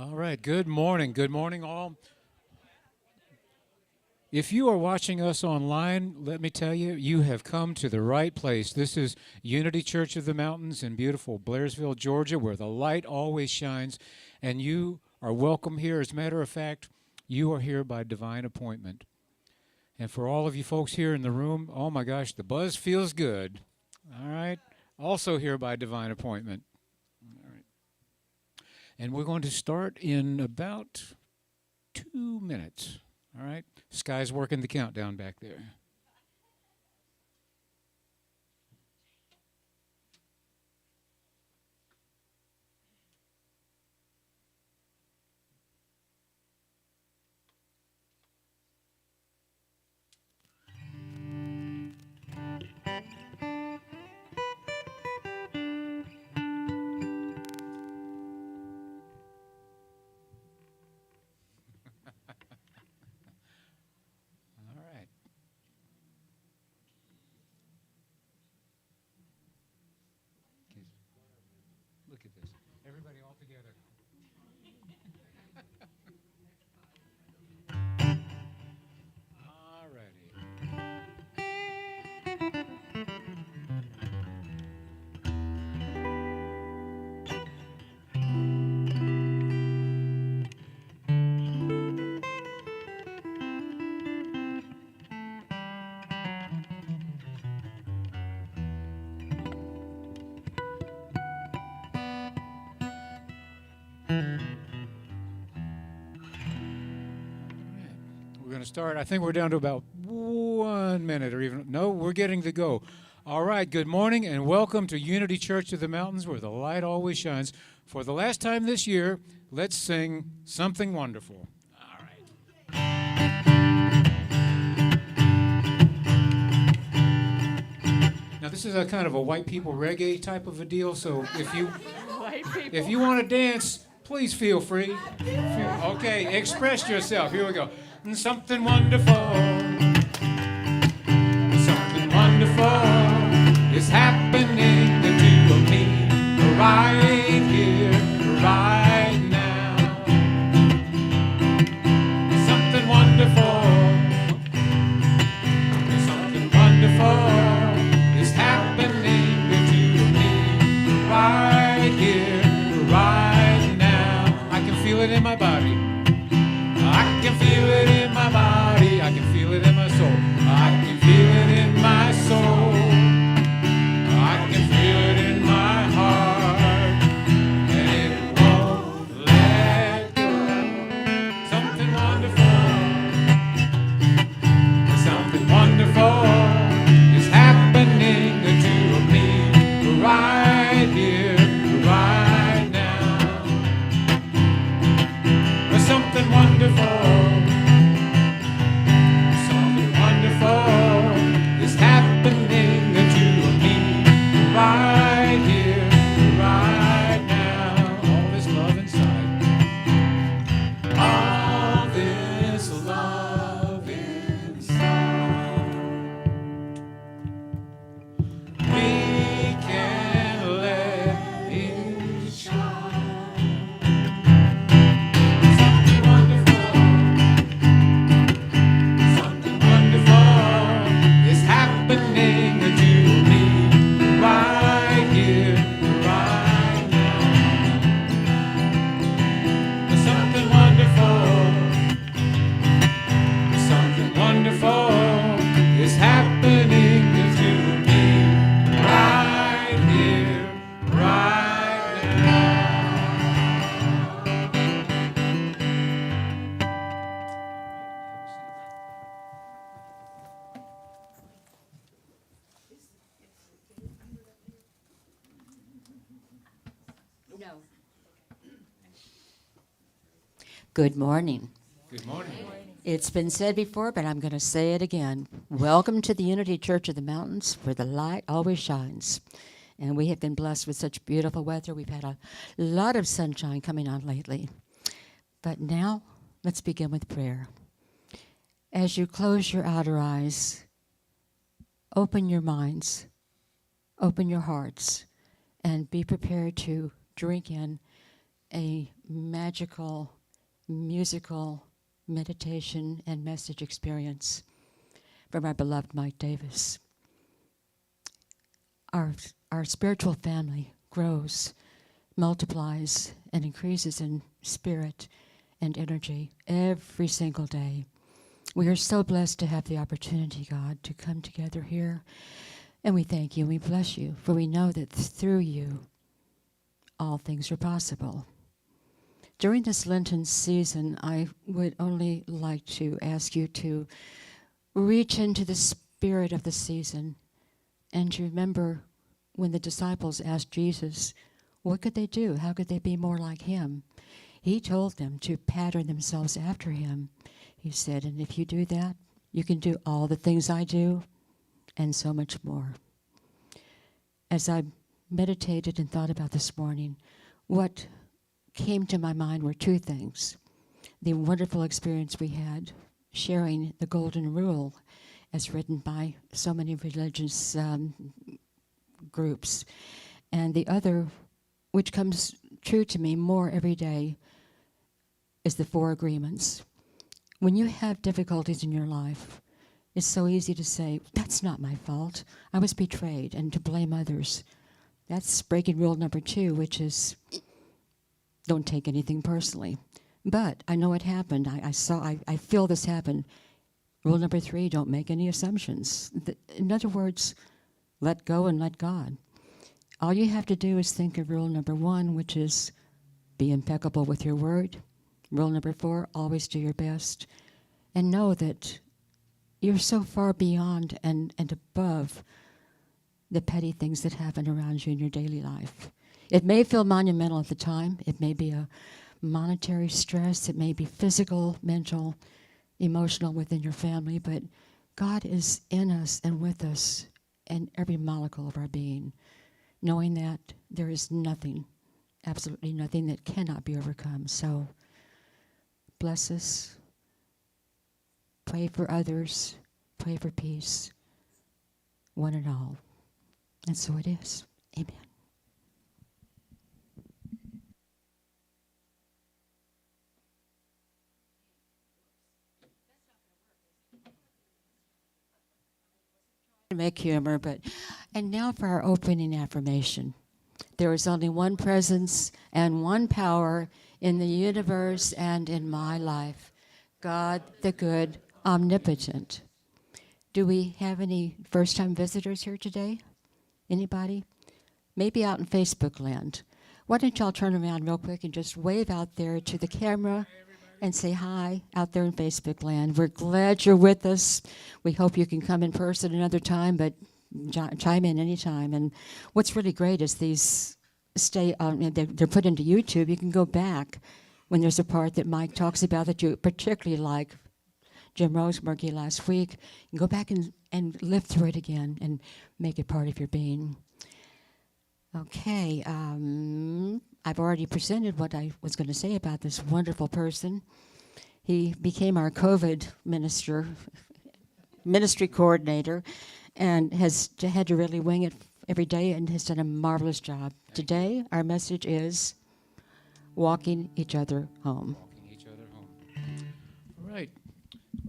All right, good morning. Good morning, all. If you are watching us online, let me tell you, you have come to the right place. This is Unity Church of the Mountains in beautiful Blairsville, Georgia, where the light always shines, and you are welcome here. As a matter of fact, you are here by divine appointment. And for all of you folks here in the room, oh my gosh, the buzz feels good. All right, also here by divine appointment. All right. And we're going to start in about 2 minutes. All right. Sky's working the countdown back there. All right. Look at this. Everybody all together. All righty. We're going to start. I think we're down to about 1 minute or even, no, we're getting to go. All right, good morning and welcome to Unity Church of the Mountains where the light always shines. For the last time this year, let's sing Something Wonderful. All right. Now this is a kind of a white people reggae type of a deal, so if you want to dance, please feel free. Okay, express yourself. Here we go. Something wonderful, something wonderful is happening to me right here, right now. Something wonderful, something wonderful is happening to me right here, right now. I can feel it in my body. I can feel it in my body, I can feel it in my soul, I can feel it in my soul, I can feel it in my heart, and it won't let go. Something wonderful is happening to me right here, right now. Something wonderful. Good morning. Good morning. It's been said before, but I'm going to say it again. Welcome to the Unity Church of the Mountains, where the light always shines. And we have been blessed with such beautiful weather. We've had a lot of sunshine coming on lately. But now, let's begin with prayer. As you close your outer eyes, open your minds, open your hearts, and be prepared to drink in a magical, musical meditation and message experience from our beloved Mike Davis. Our spiritual family grows, multiplies, and increases in spirit and energy every single day. We are so blessed to have the opportunity, God, to come together here. And we thank you, we bless you, for we know that through you, all things are possible. During this Lenten season, I would only like to ask you to reach into the spirit of the season and to remember when the disciples asked Jesus, what could they do? How could they be more like him? He told them to pattern themselves after him. He said, and if you do that, you can do all the things I do and so much more. As I meditated and thought about this morning, what came to my mind were two things. The wonderful experience we had sharing the Golden Rule as written by so many religious groups. And the other, which comes true to me more every day, is the 4 agreements. When you have difficulties in your life, it's so easy to say, that's not my fault. I was betrayed, and to blame others. That's breaking rule number 2, which is don't take anything personally. But I know it happened. I feel this happen. Rule number 3, don't make any assumptions. In other words, let go and let God. All you have to do is think of rule number 1, which is be impeccable with your word. Rule number 4, always do your best. And know that you're so far beyond and above the petty things that happen around you in your daily life. It may feel monumental at the time. It may be a monetary stress. It may be physical, mental, emotional within your family. But God is in us and with us in every molecule of our being, knowing that there is nothing, absolutely nothing that cannot be overcome. So bless us. Pray for others. Pray for peace. One and all. And so it is. Amen. Make humor, and now for our opening affirmation. There is only one presence and one power in the universe and in my life. God, the good, omnipotent. Do we have any first-time visitors here today? Anybody? Maybe out in Facebook land. Why don't y'all turn around real quick and just wave out there to the camera and say hi out there in Facebook land. We're glad you're with us. We hope you can come in person another time, but chime in anytime. And what's really great is these they're put into YouTube. You can go back when there's a part that Mike talks about that you particularly like, Jim Roseberg last week. You can go back and live through it again and make it part of your being. Okay, I've already presented what I was going to say about this wonderful person. He became our COVID ministry coordinator, and has had to really wing it every day and has done a marvelous job. Today, our message is walking each other home. Walking each other home. All right.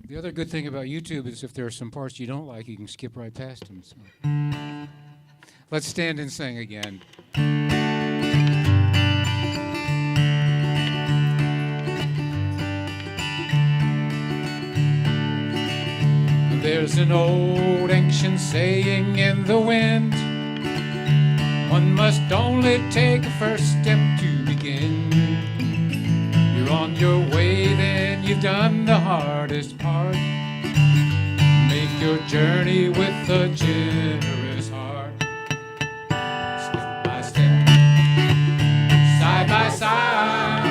The other good thing about YouTube is if there are some parts you don't like, you can skip right past them. So. Let's stand and sing again. There's an old ancient saying in the wind, one must only take a first step to begin. You're on your way, then you've done the hardest part. Make your journey with a generous heart. Step by step, side by side,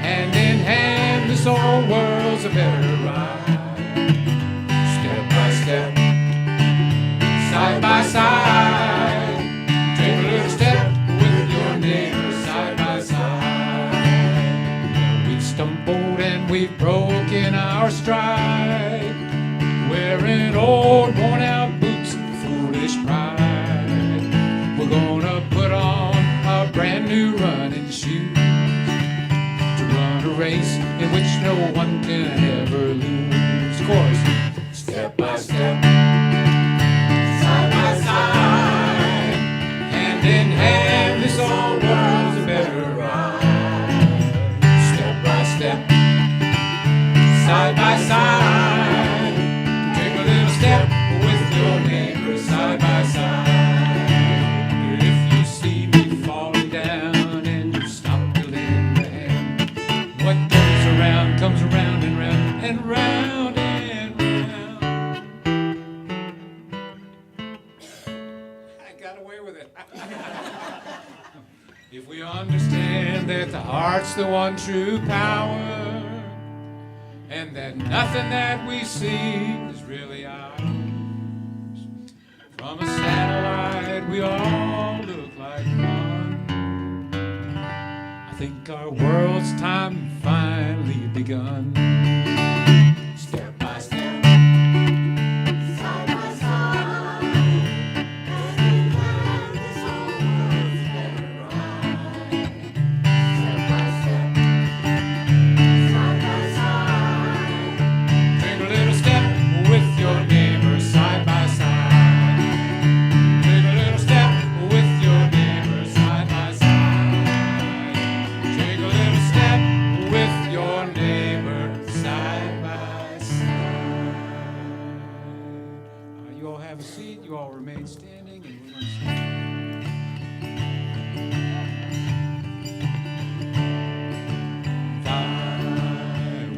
hand in hand, this old world's a better ride. Step by step, side by side, take a little step with your neighbor side by side. We've stumbled and we've broken our stride, wearing old worn out boots and foolish pride. We're gonna put on our brand new running shoes in which no one can ever lose. Chorus. Step by step, side by side, hand in hand, this whole world's a better ride. Step by step, side by side, take a little step with your neighbor side by side. If you see me falling down and you stop to lend a hand, what goes around comes around and round and round and round. I got away with it. If we understand that the heart's the one true power, and that nothing that we see is really ours. From a satellite we all look like one. I think our world's time finally begun. Step by step, side by side, hand in hand, this whole world's better ride. Step by step, side by side, take a little step with your neighbor side by side. Take a little step with your neighbor side by side. Take a little step with your neighbor side by side. You all have a seat. You all remain standing, and we're going to sing. Thy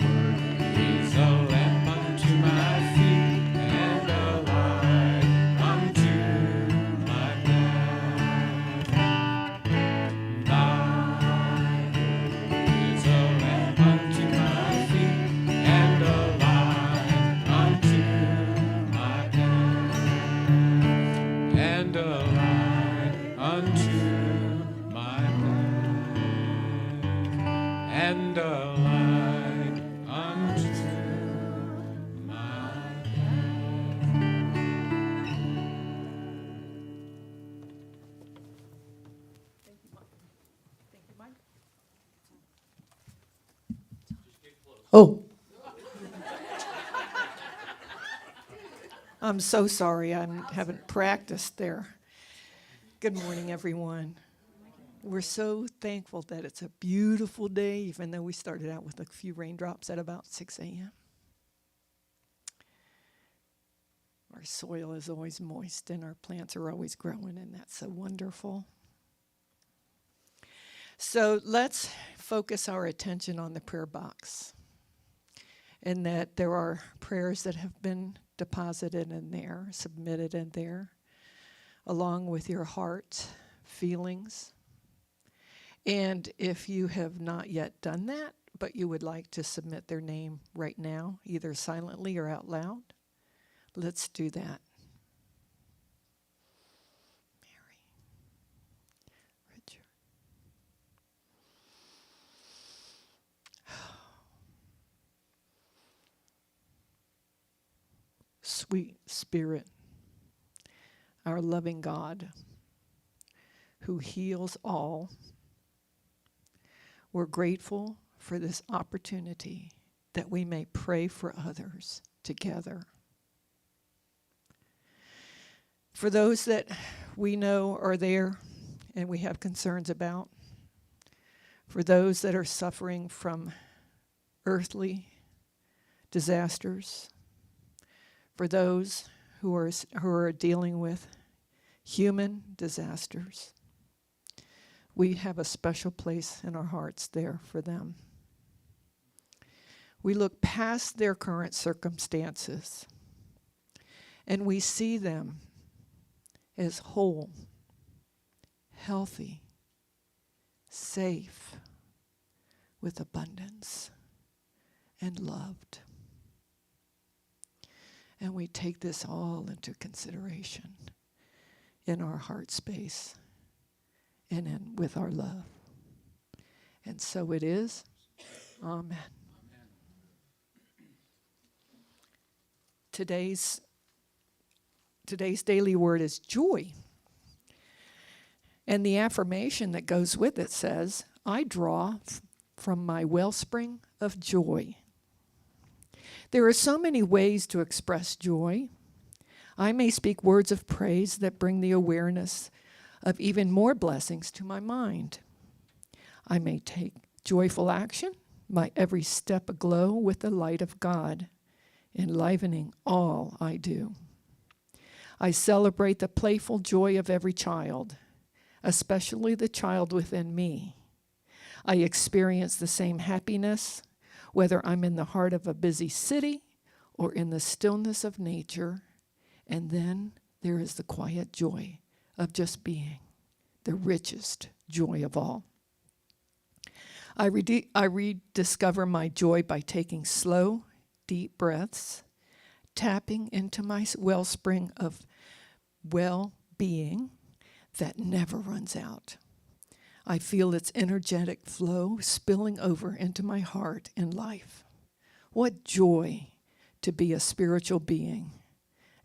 word is a lamp unto my feet and a light unto my path. Thy word is a lamp unto my feet and a light unto my path. And a light unto my path. And a light unto my Oh. I'm so sorry. I haven't practiced there. Good morning, everyone. We're so thankful that it's a beautiful day, even though we started out with a few raindrops at about 6 a.m. Our soil is always moist and our plants are always growing, and that's so wonderful. So let's focus our attention on the prayer box, and that there are prayers that have been deposited in there, submitted in there, along with your heart feelings. And if you have not yet done that, but you would like to submit their name right now, either silently or out loud, let's do that. Mary, Richard. Sweet Spirit, our loving God, who heals all, we're grateful for this opportunity that we may pray for others together. For those that we know are there and we have concerns about, for those that are suffering from earthly disasters, for those who are dealing with human disasters, we have a special place in our hearts there for them. We look past their current circumstances and we see them as whole, healthy, safe, with abundance, and loved. And we take this all into consideration in our heart space and with our love. And so it is. Amen. Today's daily word is joy. And the affirmation that goes with it says, I draw from my wellspring of joy. There are so many ways to express joy. I may speak words of praise that bring the awareness of even more blessings to my mind. I may take joyful action, my every step aglow with the light of God, enlivening all I do. I celebrate the playful joy of every child, especially the child within me. I experience the same happiness, whether I'm in the heart of a busy city or in the stillness of nature. And then there is the quiet joy of just being, the richest joy of all. I rediscover my joy by taking slow, deep breaths, tapping into my wellspring of well-being that never runs out. I feel its energetic flow spilling over into my heart and life. What joy to be a spiritual being,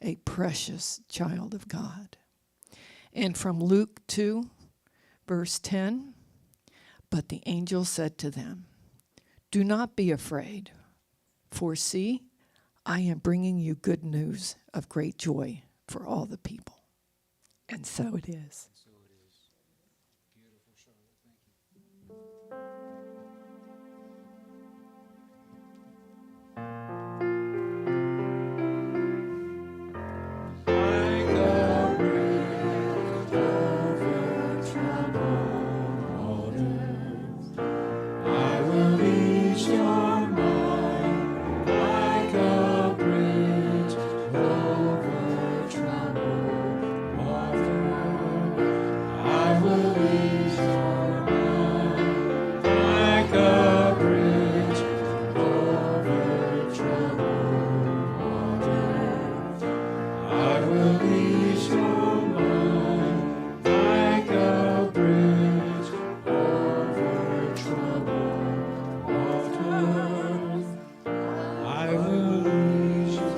a precious child of God. And from Luke 2, verse 10, but the angel said to them, do not be afraid, for see, I am bringing you good news of great joy for all the people. And so it is. Beautiful, Charlotte. Thank you. Like a bridge over troubled waters, I will reach your mind. Like a bridge over troubled waters, I will reach your mind. Like a bridge over troubled waters, I will reach your mind. Like a bridge over troubled waters, I will reach your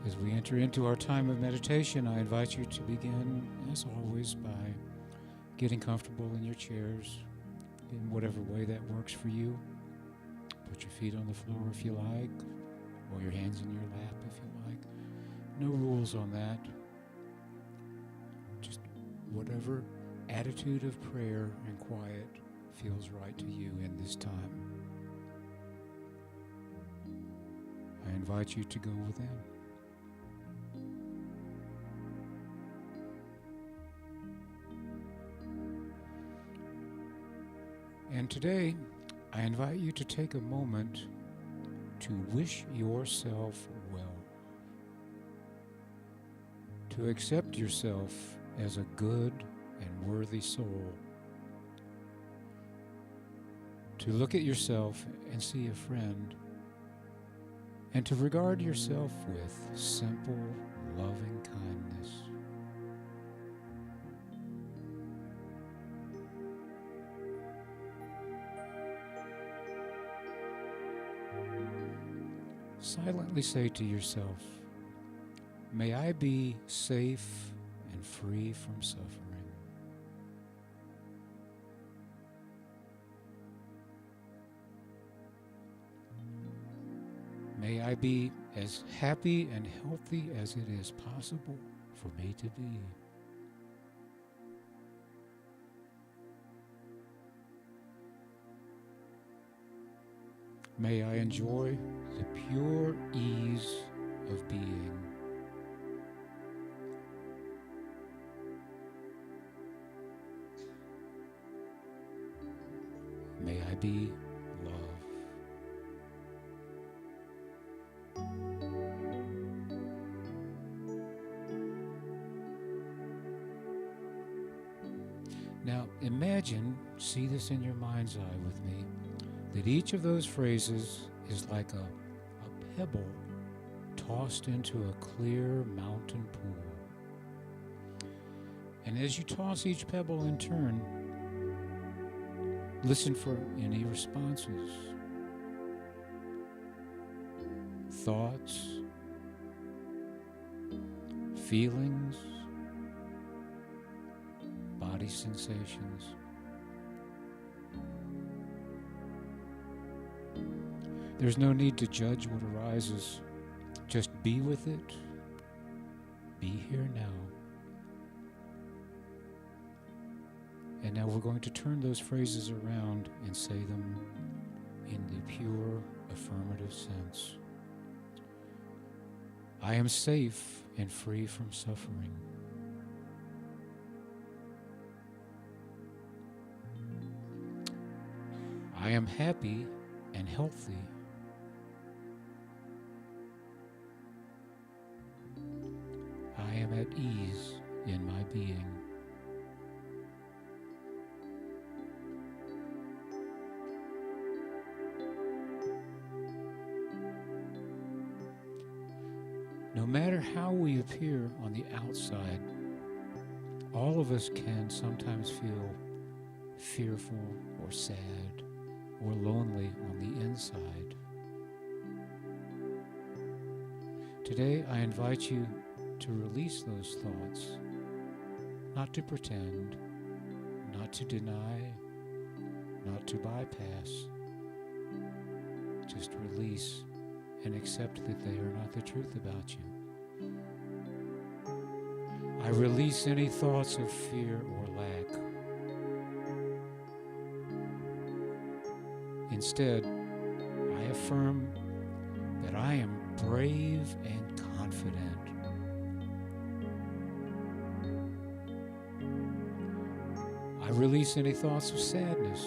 As we enter into our time of meditation, I invite you to begin, as always, by getting comfortable in your chairs in whatever way that works for you. Put your feet on the floor if you like, or your hands in your lap if you like. No rules on that. Just whatever attitude of prayer and quiet feels right to you in this time. I invite you to go within. And today, I invite you to take a moment to wish yourself well, to accept yourself as a good and worthy soul, to look at yourself and see a friend, and to regard yourself with simple, loving kindness. Silently say to yourself, may I be safe and free from suffering. May I be as happy and healthy as it is possible for me to be. May I enjoy the pure ease of being. May I be love. imagine, see this in your mind's eye with me, that each of those phrases is like a pebble tossed into a clear mountain pool. And as you toss each pebble in turn, listen for any responses, thoughts, feelings, body sensations. There's no need to judge what arises. Just be with it. Be here now. And now we're going to turn those phrases around and say them in the pure affirmative sense. I am safe and free from suffering. I am happy and healthy. I am at ease in my being. No matter how we appear on the outside, all of us can sometimes feel fearful or sad or lonely on the inside. Today, I invite you to release those thoughts, not to pretend, not to deny, not to bypass. Just release and accept that they are not the truth about you. I release any thoughts of fear or lack. Instead, I affirm that I am brave and confident. I release any thoughts of sadness.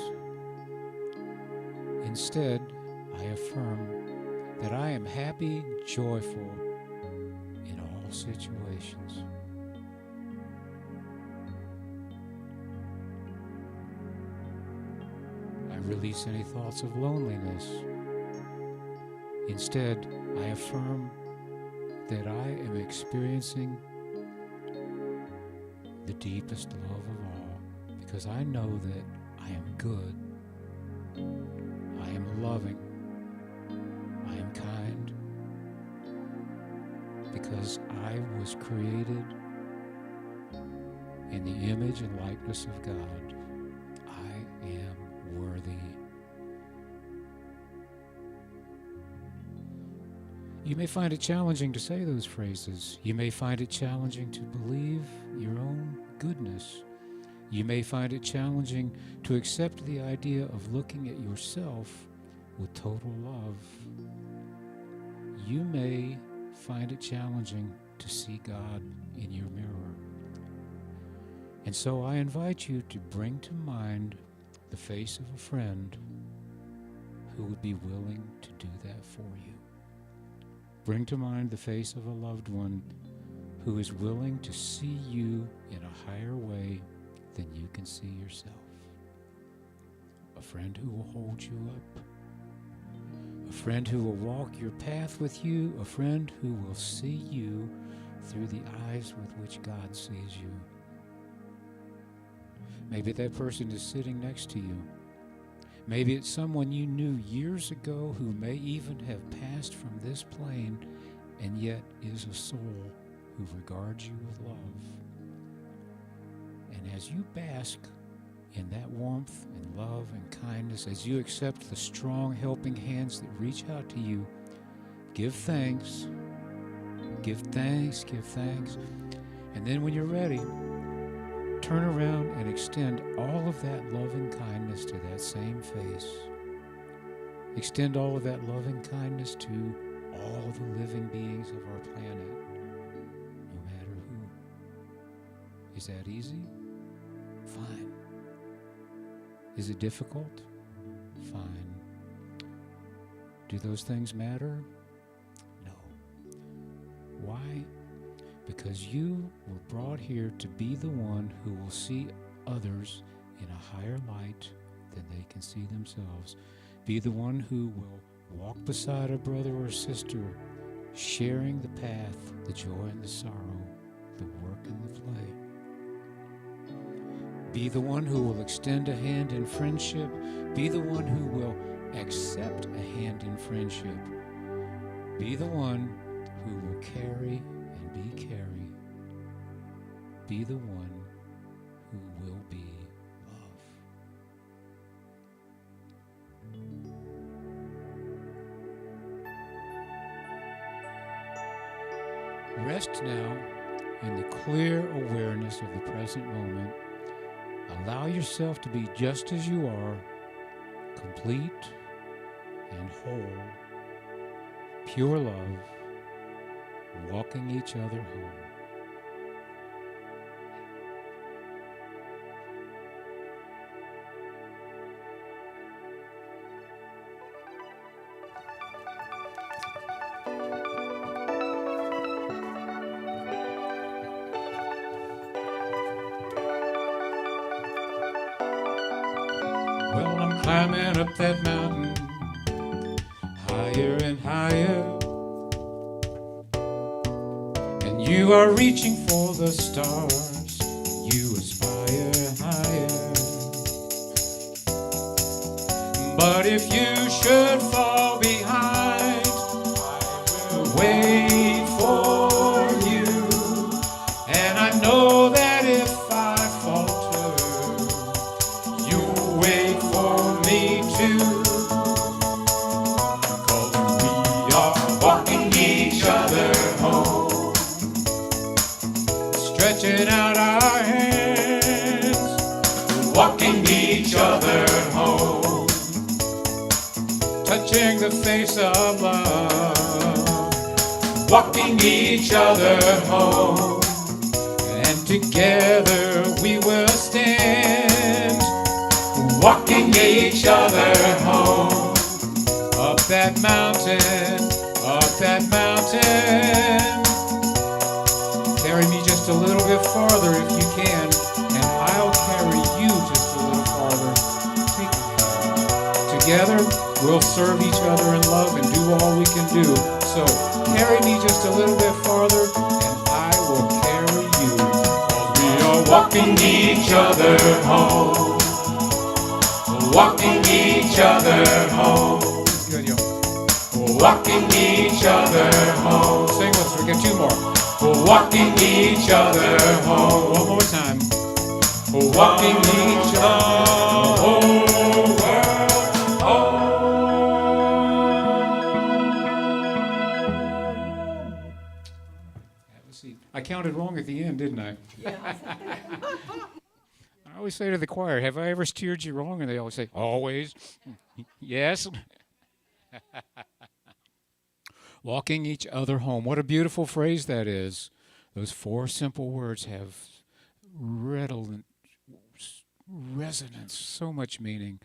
Instead, I affirm that I am happy, joyful in all situations. I release any thoughts of loneliness. Instead, I affirm that I am experiencing the deepest love of all, because I know that I am good, I am loving, I am kind, because I was created in the image and likeness of God. I am worthy. You may find it challenging to say those phrases. You may find it challenging to believe your own goodness. You may find it challenging to accept the idea of looking at yourself with total love. You may find it challenging to see God in your mirror. And so I invite you to bring to mind the face of a friend who would be willing to do that for you. Bring to mind the face of a loved one who is willing to see you in a higher way than you can see yourself. A friend who will hold you up. A friend who will walk your path with you. A friend who will see you through the eyes with which God sees you. Maybe that person is sitting next to you. Maybe it's someone you knew years ago who may even have passed from this plane and yet is a soul who regards you with love. And as you bask in that warmth and love and kindness, as you accept the strong helping hands that reach out to you, give thanks, give thanks, give thanks. And then when you're ready, turn around and extend all of that loving kindness to that same face. Extend all of that loving kindness to all the living beings of our planet, no matter who. Is that easy? Fine. Is it difficult? Fine. Do those things matter? No. Why? Because you were brought here to be the one who will see others in a higher light than they can see themselves. Be the one who will walk beside a brother or sister, sharing the path, the joy and the sorrow, the work and the play. Be the one who will extend a hand in friendship. Be the one who will accept a hand in friendship. Be the one who will carry and be carried. Be the one who will be love. Rest now in the clear awareness of the present moment. Allow yourself to be just as you are, complete and whole, pure love, walking each other home. Well, I'm climbing up that mountain, higher and higher, and you are reaching for the stars. You aspire higher, but if you should fall behind, I will wait for you, and I know that if I falter, you'll wait for me too. 'Cause we are walking each other home, stretching out our hands, walking each other home, touching the face of love, walking each other home, and together we will stand, walking each other home, up that mountain, up that mountain. Carry me just a little bit farther if you can, and I'll carry you just a little farther. Take a hand. Together, we'll serve each other in love and do all we can do. So, carry me just a little bit farther, and I will carry you. 'Cause we are walking each other home, walking each other home. Good, yo. Walking each other home. Sing with us, we get two more. Walking each other home. One more time. Walking each other home. I counted wrong at the end, didn't I? Yeah. I always say to the choir, have I ever steered you wrong? And they always say, always. Yes. Walking each other home. What a beautiful phrase that is. Those four simple words have redolent resonance, so much meaning,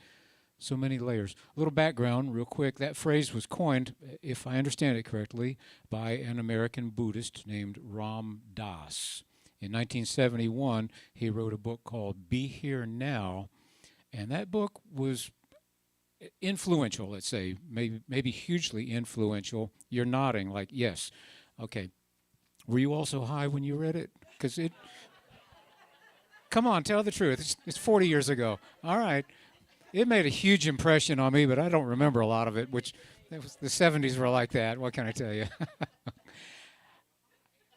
so many layers. A little background, real quick. That phrase was coined, if I understand it correctly, by an American Buddhist named Ram Dass. In 1971, he wrote a book called Be Here Now, and that book was influential, let's say, maybe hugely influential. You're nodding like, yes. Okay. Were you also high when you read it? Because it... Come on, tell the truth. It's 40 years ago. All right. It made a huge impression on me, but I don't remember a lot of it, which the 70s were like that. What can I tell you?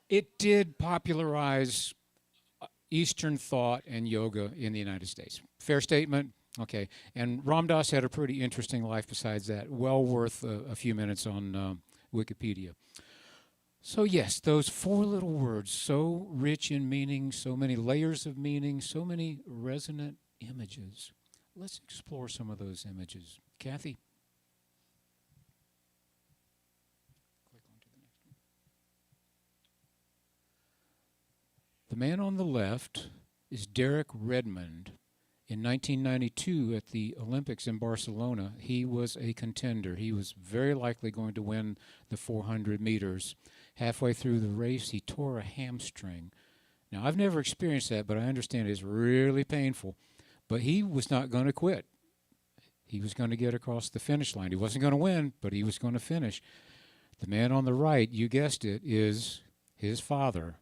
It did popularize Eastern thought and yoga in the United States. Fair statement? Okay. And Ram Dass had a pretty interesting life besides that. Well worth a few minutes on Wikipedia. So yes, those four little words, so rich in meaning, so many layers of meaning, so many resonant images. Let's explore some of those images. Kathy? Click on to the next one. The man on the left is Derek Redmond. In 1992 at the Olympics in Barcelona, he was a contender. He was very likely going to win the 400 meters. Halfway through the race, he tore a hamstring. Now, I've never experienced that, but I understand it's really painful. But he was not going to quit. He was going to get across the finish line. He wasn't going to win, but he was going to finish. The man on the right, you guessed it, is his father.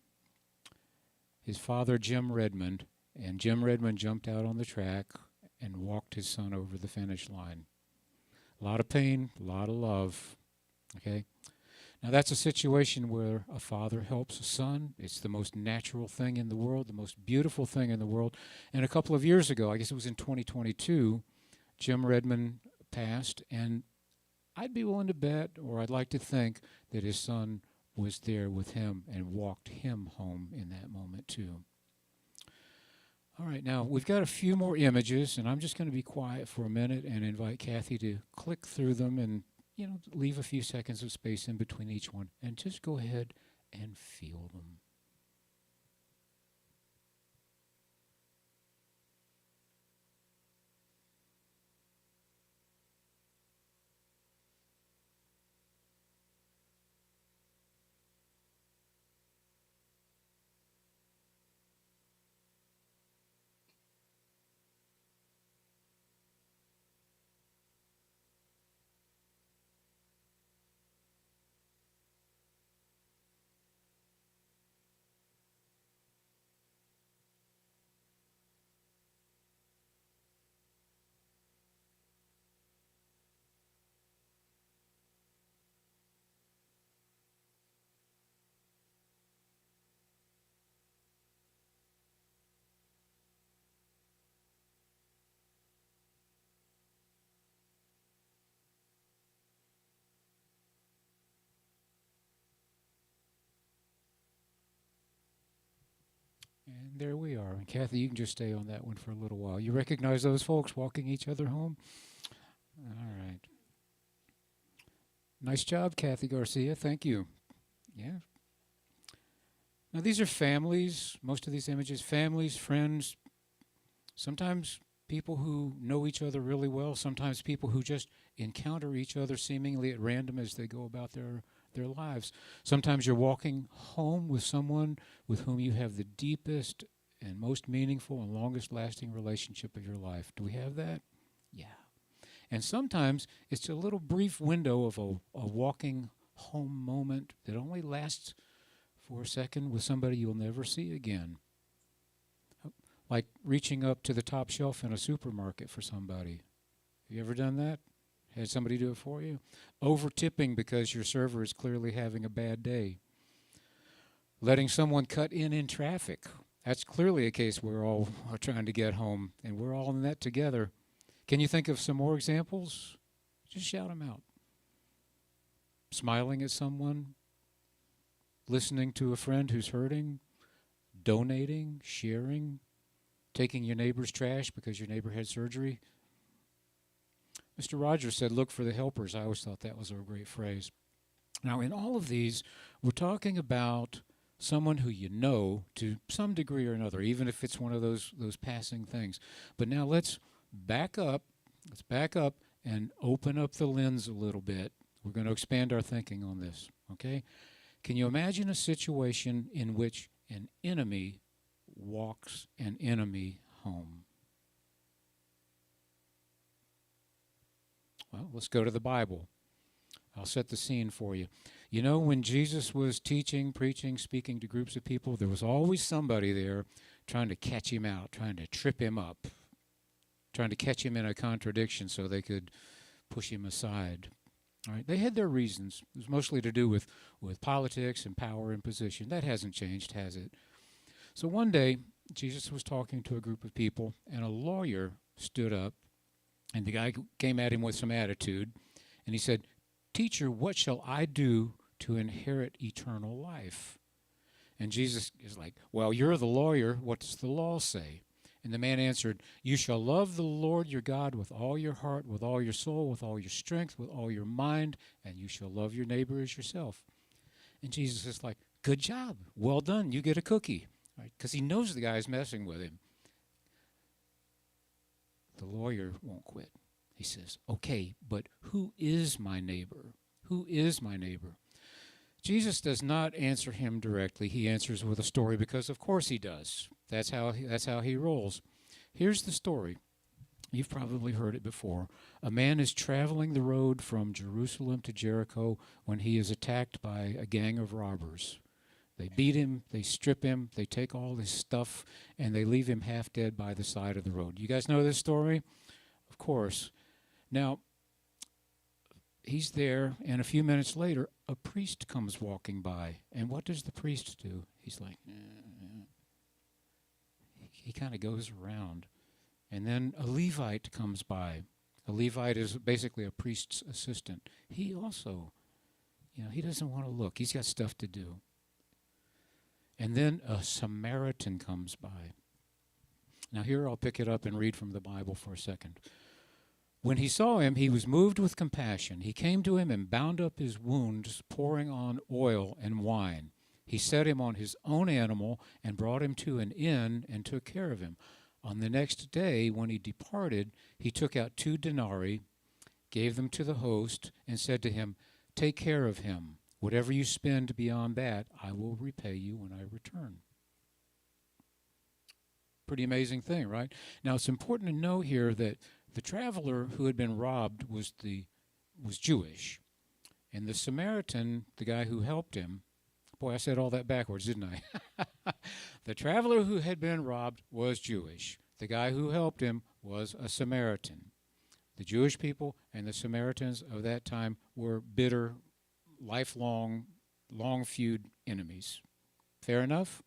His father, Jim Redmond. And Jim Redmond jumped out on the track and walked his son over the finish line. A lot of pain, a lot of love. Okay? Now, that's a situation where a father helps a son. It's the most natural thing in the world, the most beautiful thing in the world. And a couple of years ago, I guess it was in 2022, Jim Redmond passed, and I'd be willing to bet, or I'd like to think, that his son was there with him and walked him home in that moment too. All right, now we've got a few more images, and I'm just going to be quiet for a minute and invite Kathy to click through them and, leave a few seconds of space in between each one, and just go ahead and feel them. And there we are. And Kathy, you can just stay on that one for a little while. You recognize those folks walking each other home? All right. Nice job, Kathy Garcia. Thank you. Yeah. Now, these are families, most of these images, families, friends, sometimes people who know each other really well, sometimes people who just encounter each other seemingly at random as they go about their lives. Sometimes you're walking home with someone with whom you have the deepest and most meaningful and longest lasting relationship of your life. Do we have that? Yeah. And sometimes it's a little brief window of a walking home moment that only lasts for a second with somebody you'll never see again. Like reaching up to the top shelf in a supermarket for somebody. Have you ever done that? Had somebody do it for you? Over tipping because your server is clearly having a bad day. Letting someone cut in traffic. That's clearly a case we're all are trying to get home, and we're all in that together. Can you think of some more examples? Just shout them out. Smiling at someone, listening to a friend who's hurting, donating, sharing, taking your neighbor's trash because your neighbor had surgery. Mr. Rogers said, look for the helpers. I always thought that was a great phrase. Now, in all of these, we're talking about someone who you know to some degree or another, even if it's one of those passing things. But now let's back up. Let's back up and open up the lens a little bit. We're going to expand our thinking on this, okay? Can you imagine a situation in which an enemy walks an enemy home? Well, let's go to the Bible. I'll set the scene for you. You know, when Jesus was teaching, preaching, speaking to groups of people, there was always somebody there trying to catch him out, trying to trip him up, trying to catch him in a contradiction so they could push him aside. All right, they had their reasons. It was mostly to do with politics and power and position. That hasn't changed, has it? So one day, Jesus was talking to a group of people, and a lawyer stood up, and the guy came at him with some attitude, and he said, "Teacher, what shall I do to inherit eternal life?" And Jesus is like, "Well, you're the lawyer. What does the law say?" And the man answered, "You shall love the Lord your God with all your heart, with all your soul, with all your strength, with all your mind, and you shall love your neighbor as yourself." And Jesus is like, "Good job. Well done. You get a cookie." Right? Because he knows the guy's messing with him. The lawyer won't quit. He says, "Okay, but who is my neighbor? Who is my neighbor?" Jesus does not answer him directly. He answers with a story because, of course, he does. That's how he rolls. Here's the story. You've probably heard it before. A man is traveling the road from Jerusalem to Jericho when he is attacked by a gang of robbers. They beat him, they strip him, they take all his stuff, and they leave him half dead by the side of the road. You guys know this story? Of course. Now, he's there, and a few minutes later, a priest comes walking by. And what does the priest do? He's like, he kind of goes around. And then a Levite comes by. A Levite is basically a priest's assistant. He also, he doesn't want to look. He's got stuff to do. And then a Samaritan comes by. Now here I'll pick it up and read from the Bible for a second. When he saw him, he was moved with compassion. He came to him and bound up his wounds, pouring on oil and wine. He set him on his own animal and brought him to an inn and took care of him. On the next day, when he departed, he took out 2 denarii, gave them to the host, and said to him, "Take care of him. Whatever you spend beyond that, I will repay you when I return." Pretty amazing thing, right? Now, it's important to know here that the traveler who had been robbed was Jewish. And the Samaritan, the guy who helped him, boy, I said all that backwards, didn't I? The traveler who had been robbed was Jewish. The guy who helped him was a Samaritan. The Jewish people and the Samaritans of that time were bitter, lifelong, long feud enemies. Fair enough?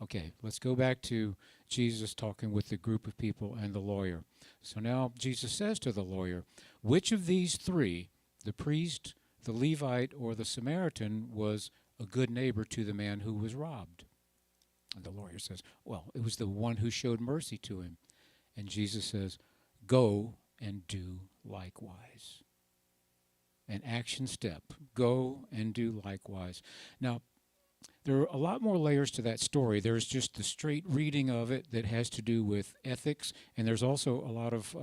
Okay, let's go back to Jesus talking with the group of people and the lawyer. So now Jesus says to the lawyer, which of these 3, the priest, the Levite, or the Samaritan, was a good neighbor to the man who was robbed? And the lawyer says, well, it was the one who showed mercy to him. And Jesus says, go and do likewise. An action step. Go and do likewise. Now, there are a lot more layers to that story. There's just the straight reading of it that has to do with ethics, and there's also a lot of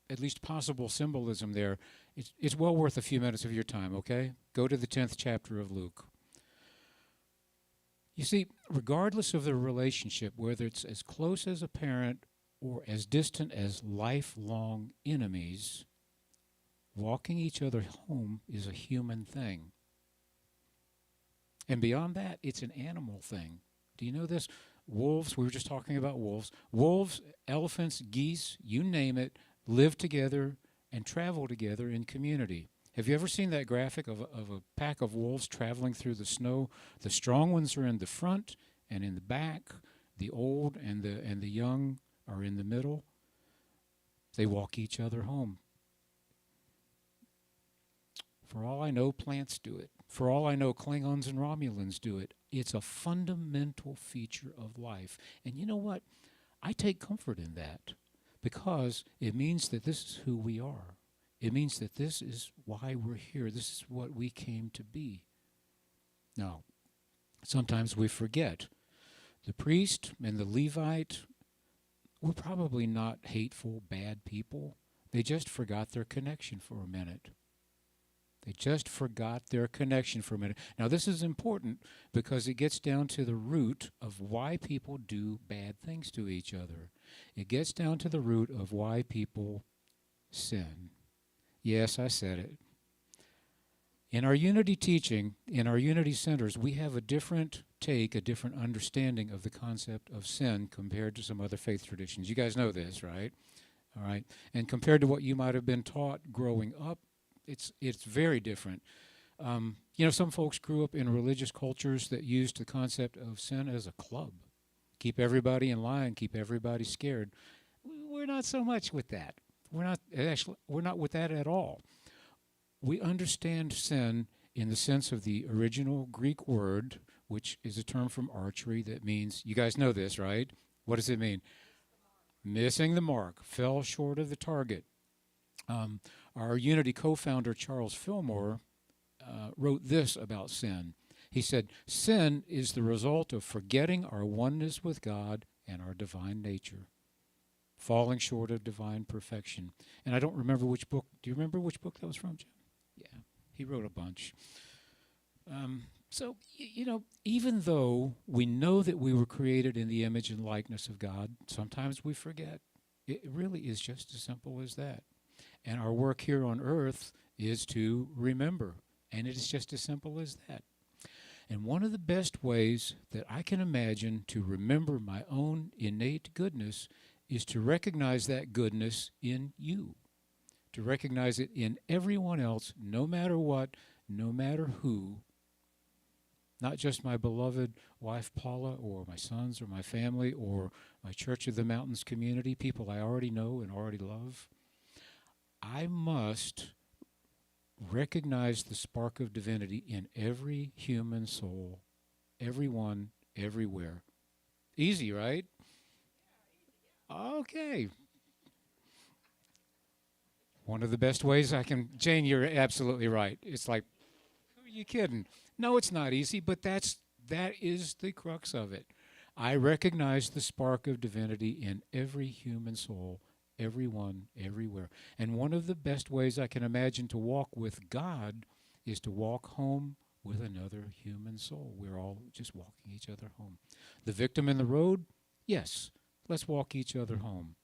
at least possible symbolism there. It's well worth a few minutes of your time, okay? Go to the 10th chapter of Luke. You see, regardless of the relationship, whether it's as close as a parent or as distant as lifelong enemies, walking each other home is a human thing. And beyond that, it's an animal thing. Do you know this? Wolves, we were just talking about wolves. Wolves, elephants, geese, you name it, live together and travel together in community. Have you ever seen that graphic of a pack of wolves traveling through the snow? The strong ones are in the front and in the back. The old and the young are in the middle. They walk each other home. For all I know, plants do it. For all I know, Klingons and Romulans do it. It's a fundamental feature of life. And you know what? I take comfort in that because it means that this is who we are. It means that this is why we're here. This is what we came to be. Now, sometimes we forget. The priest and the Levite were probably not hateful, bad people. They just forgot their connection for a minute. They just forgot their connection for a minute. Now, this is important because it gets down to the root of why people do bad things to each other. It gets down to the root of why people sin. Yes, I said it. In our unity teaching, in our unity centers, we have a different take, a different understanding of the concept of sin compared to some other faith traditions. You guys know this, right? All right. And compared to what you might have been taught growing up, it's very different. Some folks grew up in religious cultures that used the concept of sin as a club. Keep everybody in line, keep everybody scared. We're not so much with that. We're not with that at all. We understand sin in the sense of the original Greek word, which is a term from archery that means, you guys know this, right? What does it mean? Missing the mark, fell short of the target. Our Unity co-founder, Charles Fillmore, wrote this about sin. He said, sin is the result of forgetting our oneness with God and our divine nature, falling short of divine perfection. And I don't remember which book. Do you remember which book that was from, Jim? Yeah, he wrote a bunch. So, even though we know that we were created in the image and likeness of God, sometimes we forget. It really is just as simple as that. And our work here on earth is to remember. And it is just as simple as that. And one of the best ways that I can imagine to remember my own innate goodness is to recognize that goodness in you, to recognize it in everyone else, no matter what, no matter who. Not just my beloved wife Paula, or my sons, or my family, or my Church of the Mountains community, people I already know and already love. I must recognize the spark of divinity in every human soul, everyone, everywhere. Easy, right? Okay. One of the best ways I can, Jane, you're absolutely right. It's like, who are you kidding? No, it's not easy, but that is the crux of it. I recognize the spark of divinity in every human soul, everyone, everywhere. And one of the best ways I can imagine to walk with God is to walk home with another human soul. We're all just walking each other home. The victim in the road, yes, let's walk each other home.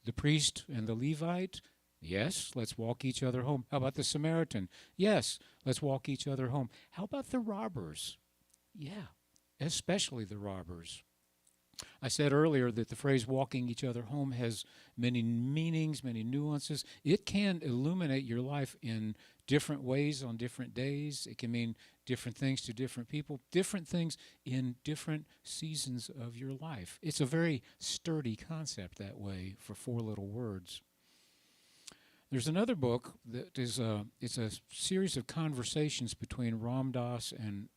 The priest and the Levite, yes, let's walk each other home. How about the Samaritan? Yes, let's walk each other home. How about the robbers? Yeah, especially the robbers. I said earlier that the phrase walking each other home has many meanings, many nuances. It can illuminate your life in different ways on different days. It can mean different things to different people, different things in different seasons of your life. It's a very sturdy concept that way for four little words. There's another book that is it's a series of conversations between Ram Dass and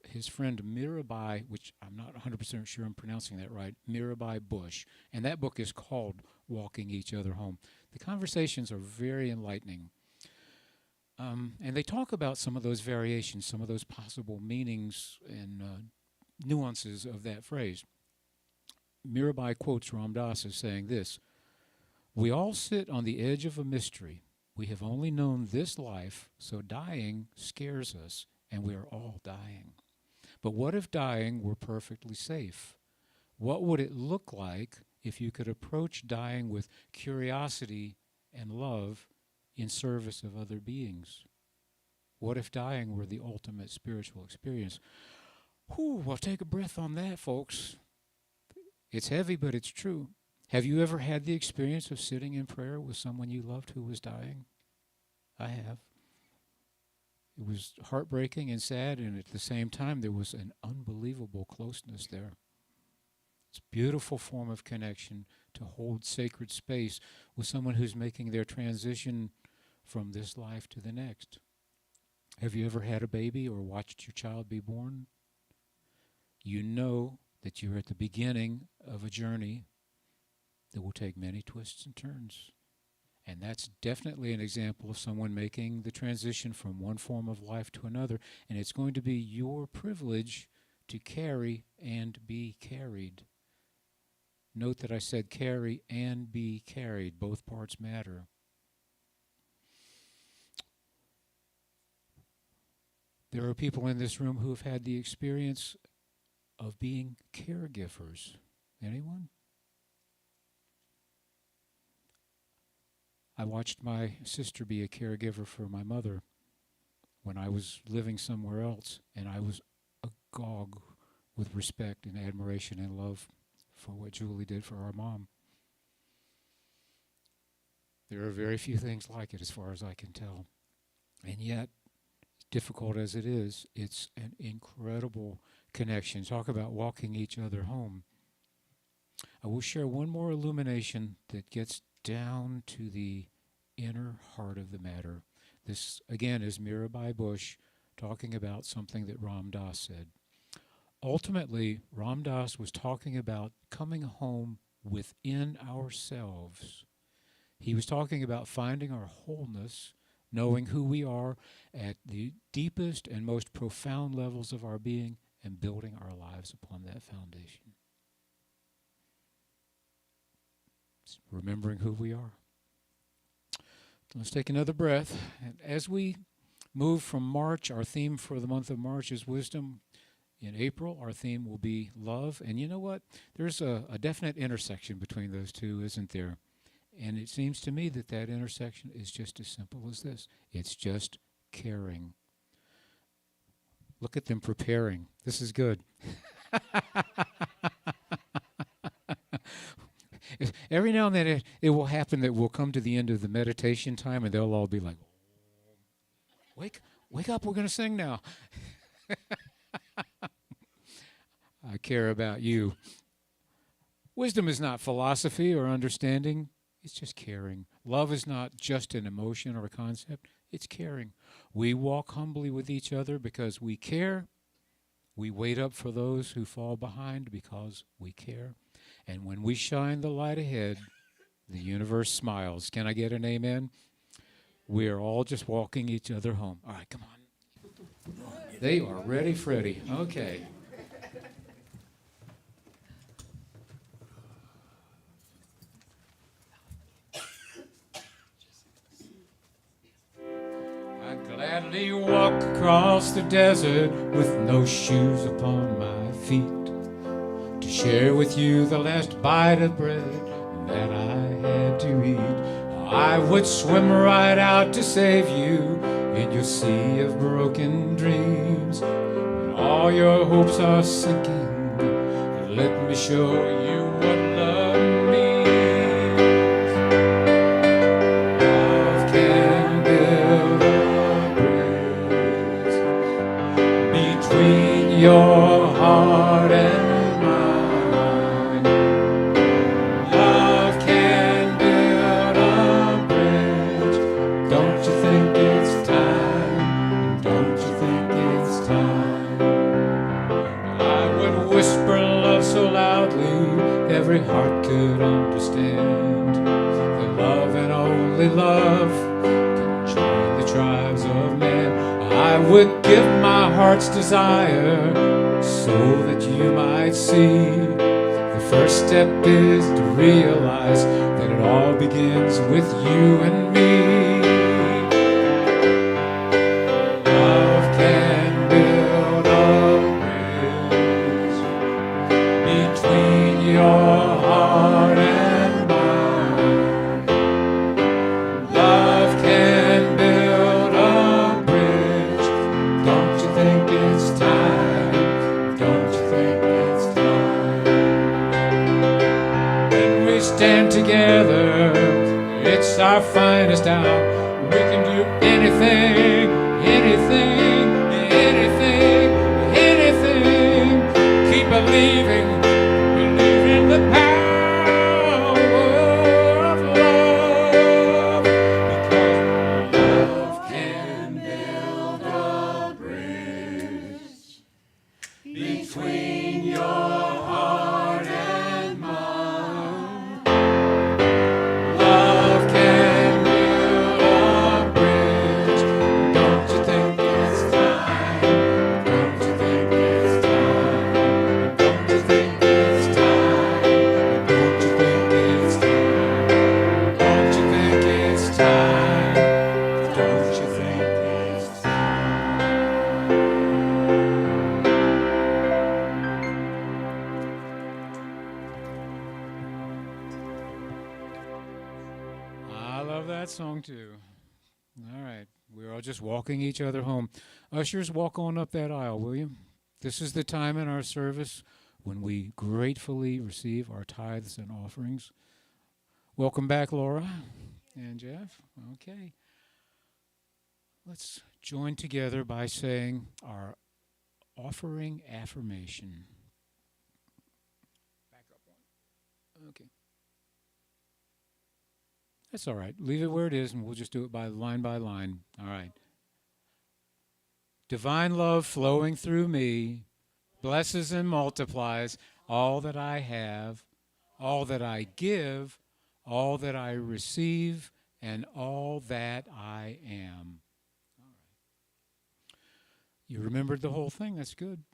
his friend Mirabai, which I'm not 100% sure I'm pronouncing that right, Mirabai Bush. And that book is called Walking Each Other Home. The conversations are very enlightening. And they talk about some of those variations, some of those possible meanings and nuances of that phrase. Mirabai quotes Ram Dass as saying this: "We all sit on the edge of a mystery. We have only known this life, so dying scares us, and we are all dying. But what if dying were perfectly safe? What would it look like if you could approach dying with curiosity and love in service of other beings? What if dying were the ultimate spiritual experience?" Whew, well, take a breath on that, folks. It's heavy, but it's true. Have you ever had the experience of sitting in prayer with someone you loved who was dying? I have. It was heartbreaking and sad, and at the same time, there was an unbelievable closeness there. It's a beautiful form of connection to hold sacred space with someone who's making their transition from this life to the next. Have you ever had a baby or watched your child be born? You know that you're at the beginning of a journey that will take many twists and turns. And that's definitely an example of someone making the transition from one form of life to another. And it's going to be your privilege to carry and be carried. Note that I said carry and be carried. Both parts matter. There are people in this room who have had the experience of being caregivers. Anyone? I watched my sister be a caregiver for my mother when I was living somewhere else, and I was agog with respect and admiration and love for what Julie did for our mom. There are very few things like it as far as I can tell. And yet, difficult as it is, it's an incredible connection. Talk about walking each other home. I will share one more illumination that gets down to the inner heart of the matter. This, again, is Mirabai Bush talking about something that Ram Dass said. Ultimately, Ram Dass was talking about coming home within ourselves. He was talking about finding our wholeness, knowing who we are at the deepest and most profound levels of our being, and building our lives upon that foundation. It's remembering who we are. Let's take another breath. And as we move from March, our theme for the month of March is wisdom. In April, our theme will be love. And you know what? There's a definite intersection between those two, isn't there? And it seems to me that that intersection is just as simple as this. It's just caring. Look at them preparing. This is good. Every now and then it will happen that we'll come to the end of the meditation time and they'll all be like, wake up, we're going to sing now. I care about you. Wisdom is not philosophy or understanding. It's just caring. Love is not just an emotion or a concept. It's caring. We walk humbly with each other because we care. We wait up for those who fall behind because we care. And when we shine the light ahead, the universe smiles. Can I get an amen? We are all just walking each other home. All right, come on. They are ready, Freddie. Okay. I'd gladly walk across the desert with no shoes upon my feet to share with you the last bite of bread that I had to eat. I would swim right out to save you in your sea of broken dreams. When all your hopes are sinking, let me show you what love means. Love can build a bridge between your heart and every heart could understand that love and only love can join the tribes of man. I would give my heart's desire so that you might see. The first step is to realize that it all begins with you and me. Love can build a bridge between your heart and mine. Love can build a bridge. Don't you think it's time? Don't you think it's time? When we stand together, it's our finest hour. We can do anything, anything, anything, anything. Keep believing. The power of love, because love can build a bridge between your heart and mine. Love can build a bridge. Don't you think it's time? Don't you think it's time? Don't you think it's time? Song too. All right, we're all just walking each other home. Ushers, walk on up that aisle, will you? This is the time in our service when we gratefully receive our tithes and offerings. Welcome back, Laura and Jeff. Okay. Let's join together by saying our offering affirmation. Back up one. Okay. That's all right. Leave it where it is, and we'll just do it by line. All right. Divine love flowing through me blesses and multiplies all that I have, all that I give, all that I receive, and all that I am. All right. You remembered the whole thing. That's good.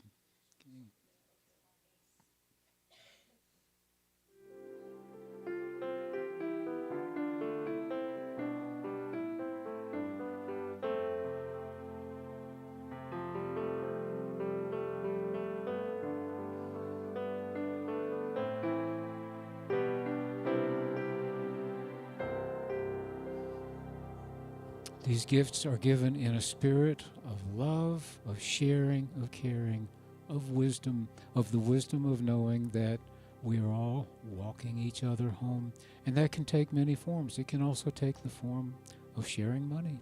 These gifts are given in a spirit of love, of sharing, of caring, of wisdom, of the wisdom of knowing that we are all walking each other home. And that can take many forms. It can also take the form of sharing money,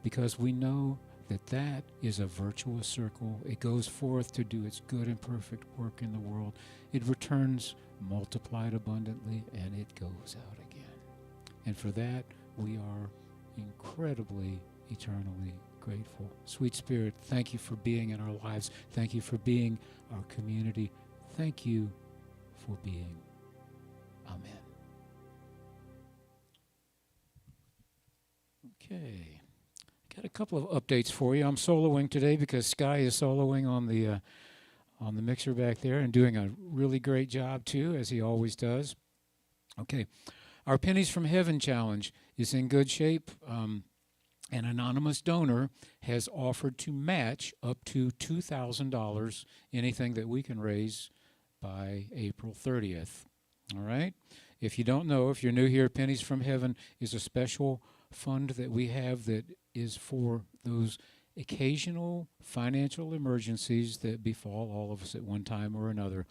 because we know that that is a virtuous circle. It goes forth to do its good and perfect work in the world. It returns multiplied abundantly, and it goes out again. And for that, we are incredibly, eternally grateful. Sweet Spirit, thank you for being in our lives. Thank you for being our community. Thank you for being. Amen. Okay. Got a couple of updates for you. I'm soloing today because Sky is soloing on the mixer back there and doing a really great job too, as he always does. Okay. Our Pennies from Heaven challenge is in good shape. An anonymous donor has offered to match up to $2,000 anything that we can raise by April 30th. All right? If you don't know, if you're new here, Pennies from Heaven is a special fund that we have that is for those occasional financial emergencies that befall all of us at one time or another.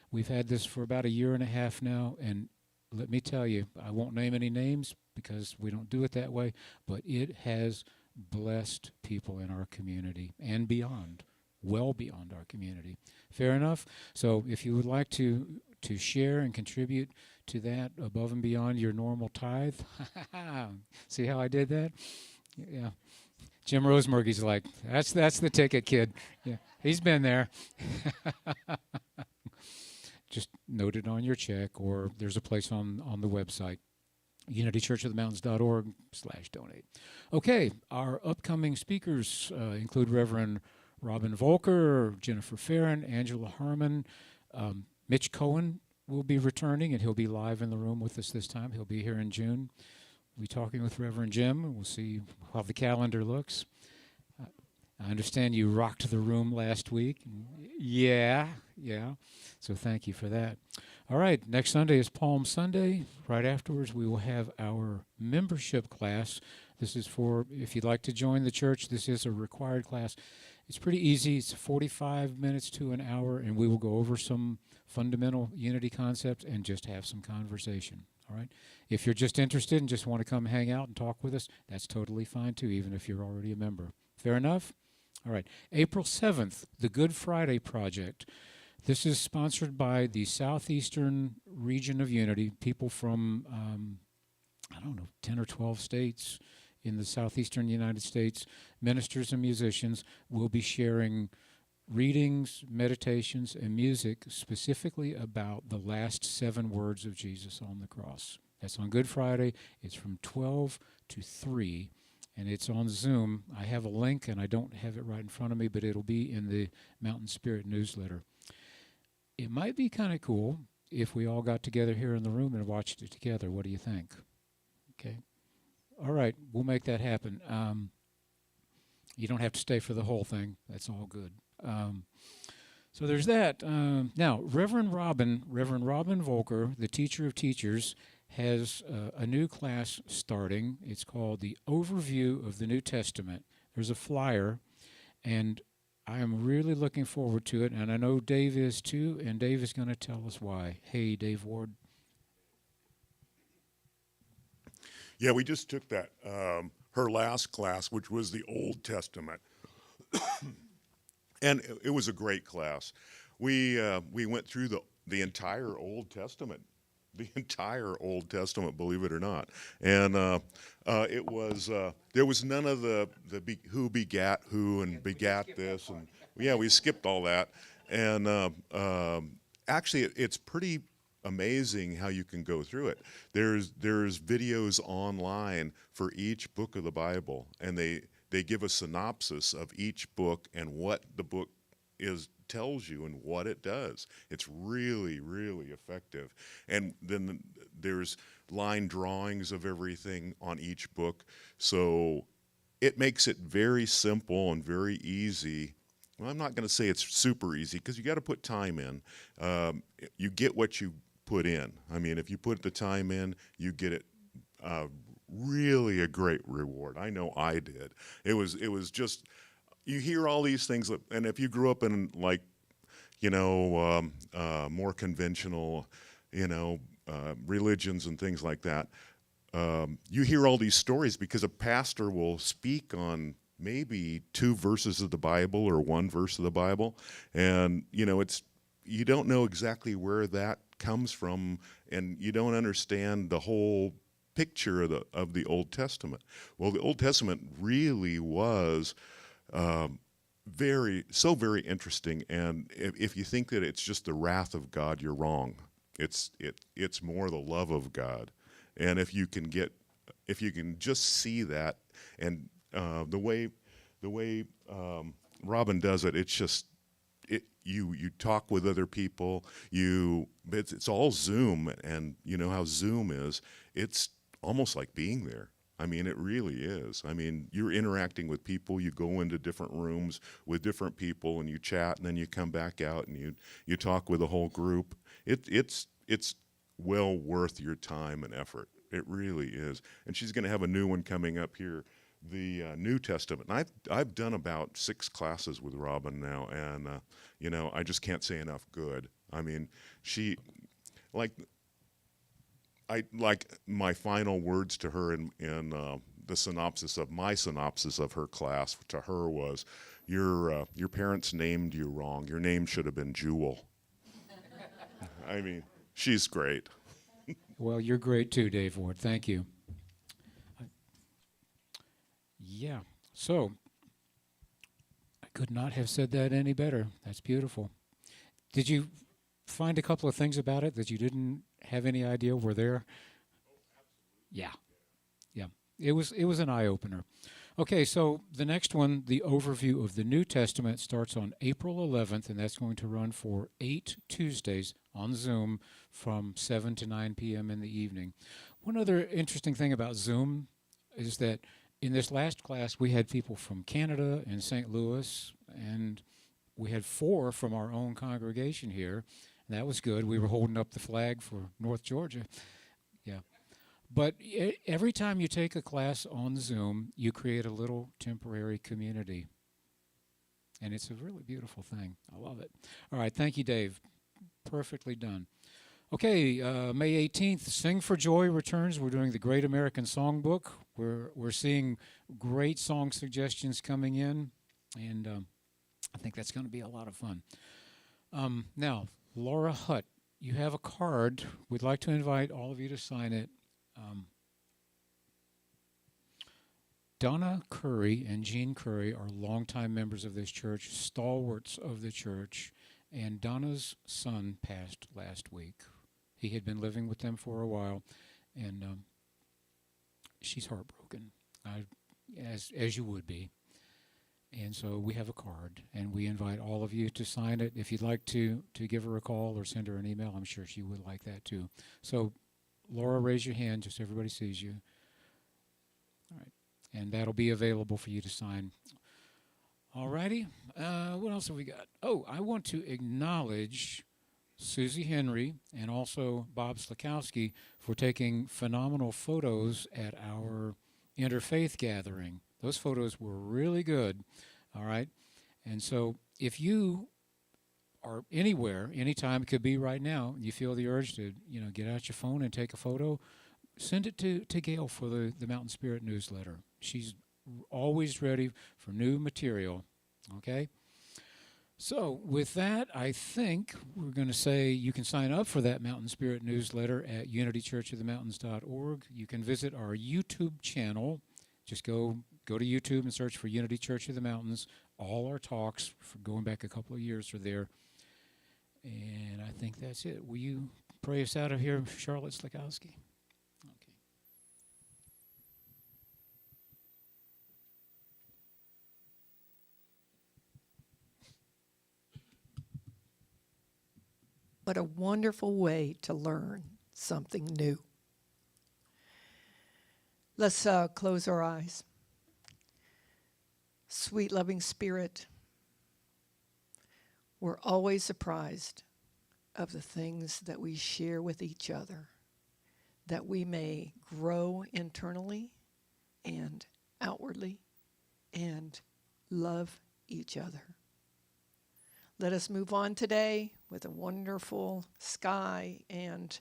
We've had this for about a year and a half now, and let me tell you, I won't name any names because we don't do it that way, but it has blessed people in our community and beyond, well beyond our community. Fair enough? So if you would like to share and contribute to that above and beyond your normal tithe, see how I did that? Yeah. Jim Rosemergy's like, that's the ticket, kid. Yeah, he's been there. Just note it on your check, or there's a place on the website, unitychurchofthemountains.org/donate. Okay, our upcoming speakers include Reverend Robin Volker, Jennifer Farron, Angela Harmon. Mitch Cohen will be returning, and he'll be live in the room with us this time. He'll be here in June. We'll be talking with Reverend Jim, and we'll see how the calendar looks. I understand you rocked the room last week. Yeah. So thank you for that. All right, next Sunday is Palm Sunday. Right afterwards, we will have our membership class. This is for, if you'd like to join the church, this is a required class. It's pretty easy. It's 45 minutes to an hour, and we will go over some fundamental unity concepts and just have some conversation. All right? If you're just interested and just want to come hang out and talk with us, that's totally fine too, even if you're already a member. Fair enough? All right. April 7th, the Good Friday Project. This is sponsored by the Southeastern Region of Unity, people from, 10 or 12 states in the southeastern United States. Ministers and musicians will be sharing readings, meditations, and music specifically about the last 7 words of Jesus on the cross. That's on Good Friday. It's from 12 to 3, and it's on Zoom. I have a link, and I don't have it right in front of me, but it'll be in the Mountain Spirit newsletter. It might be kind of cool if we all got together here in the room and watched it together. What do you think? Okay. All right, we'll make that happen. You don't have to stay for the whole thing. That's all good. So there's that. Now, Reverend Robin Volker, the teacher of teachers, has a new class starting. It's called the Overview of the New Testament. There's a flyer, and I am really looking forward to it, and I know Dave is too, and Dave is going to tell us why. Hey, Dave Ward. Yeah, we just took that, her last class, which was the Old Testament. And it was a great class. We went through the entire Old Testament. The entire Old Testament, believe it or not. And it was, there was none of the who begat who and begat this. And yeah, we skipped all that. And actually, it's pretty amazing how you can go through it. There's videos online for each book of the Bible, and they give a synopsis of each book and what the book tells you and what it does. It's really, really effective. And then there's line drawings of everything on each book. So it makes it very simple and very easy. Well, I'm not going to say it's super easy because you got to put time in. You get what you put in. I mean, if you put the time in, you get it really a great reward. I know I did. It was just, you hear all these things, and if you grew up in like, more conventional, religions and things like that, you hear all these stories because a pastor will speak on maybe 2 verses of the Bible or 1 verse of the Bible, and you don't know exactly where that comes from, and you don't understand the whole picture of the Old Testament. Well, the Old Testament really was very interesting, and if you think that it's just the wrath of God, you're wrong. It's more the love of God, and if you can just see that, and the way Robin does it, it's just you talk with other people. It's all Zoom, and you know how Zoom is. It's almost like being there. I mean, it really is. I mean, you're interacting with people. You go into different rooms with different people, and you chat, and then you come back out, and you talk with the whole group. It's well worth your time and effort. It really is. And she's going to have a new one coming up here, the New Testament. And I've done about 6 classes with Robin now, and I just can't say enough good. I mean, she like my final words to her in the synopsis of her class to her was, your parents named you wrong. Your name should have been Jewel. I mean, she's great. Well, you're great too, Dave Ward. Thank you. Yeah. So I could not have said that any better. That's beautiful. Did you find a couple of things about it that you didn't have any idea were there? Yeah. Yeah. It was an eye opener. Okay, so the next one, the overview of the New Testament, starts on April 11th, and that's going to run for 8 Tuesdays on Zoom from 7 to 9 p.m. in the evening. One other interesting thing about Zoom is that in this last class, we had people from Canada and St. Louis, and we had 4 from our own congregation here. And that was good. We were holding up the flag for North Georgia. Yeah. But every time you take a class on Zoom, you create a little temporary community. And it's a really beautiful thing. I love it. All right. Thank you, Dave. Perfectly done. Okay. May 18th, Sing for Joy returns. We're doing the Great American Songbook. We're seeing great song suggestions coming in. And I think that's going to be a lot of fun. Now, Laura Hutt, you have a card. We'd like to invite all of you to sign it. Donna Curry and Jean Curry are longtime members of this church, stalwarts of the church, and Donna's son passed last week. He had been living with them for a while, and she's heartbroken, as you would be. And so we have a card, and we invite all of you to sign it. If you'd like to give her a call or send her an email, I'm sure she would like that too. So, Laura, raise your hand just so everybody sees you. All right. And that'll be available for you to sign. All righty. What else have we got? Oh, I want to acknowledge Susie Henry and also Bob Slakowski for taking phenomenal photos at our interfaith gathering. Those photos were really good. All right. And so if you are anywhere, anytime, it could be right now, you feel the urge to, get out your phone and take a photo, send it to Gail for the Mountain Spirit newsletter. She's always ready for new material, okay? So with that, I think we're going to say you can sign up for that Mountain Spirit newsletter at unitychurchofthemountains.org. You can visit our YouTube channel. Just go to YouTube and search for Unity Church of the Mountains. All our talks, for going back a couple of years, are there. And I think that's it. Will you pray us out of here, Charlotte Slakowski? Okay. What a wonderful way to learn something new. Let's close our eyes. Sweet, loving Spirit, we're always surprised of the things that we share with each other, that we may grow internally and outwardly and love each other. Let us move on today with a wonderful sky and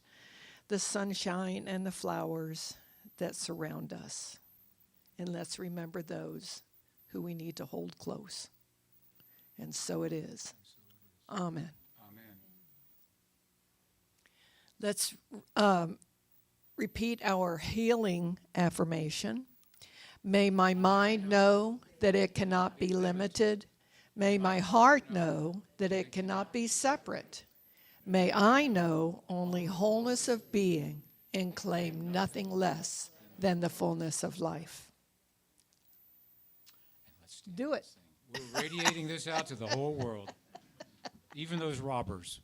the sunshine and the flowers that surround us. And let's remember those who we need to hold close. And so it is. Amen. Amen. Let's repeat our healing affirmation. May my mind know that it cannot be limited. May my heart know that it cannot be separate. May I know only wholeness of being and claim nothing less than the fullness of life. Do it. We're radiating this out to the whole world, even those robbers.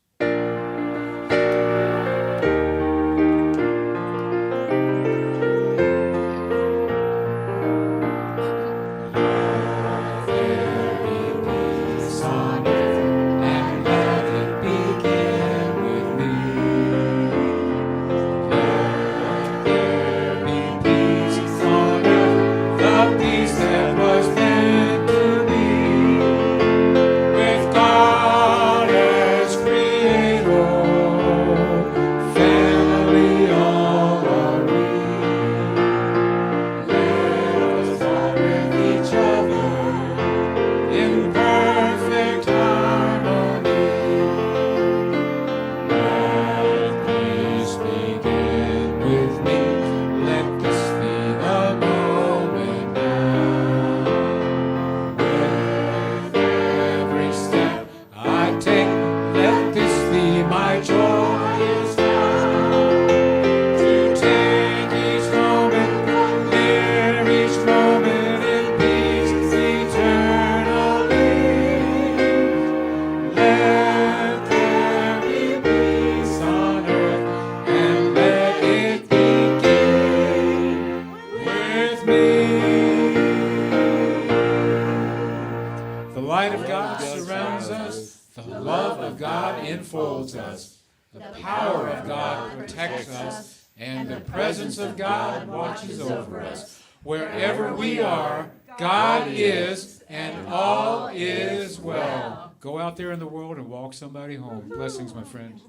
The light of God surrounds us. The love of God enfolds us. The power of God protects us. And the presence of God watches over us. Wherever we are, God is, and all is well. Go out there in the world and walk somebody home. Blessings, my friend.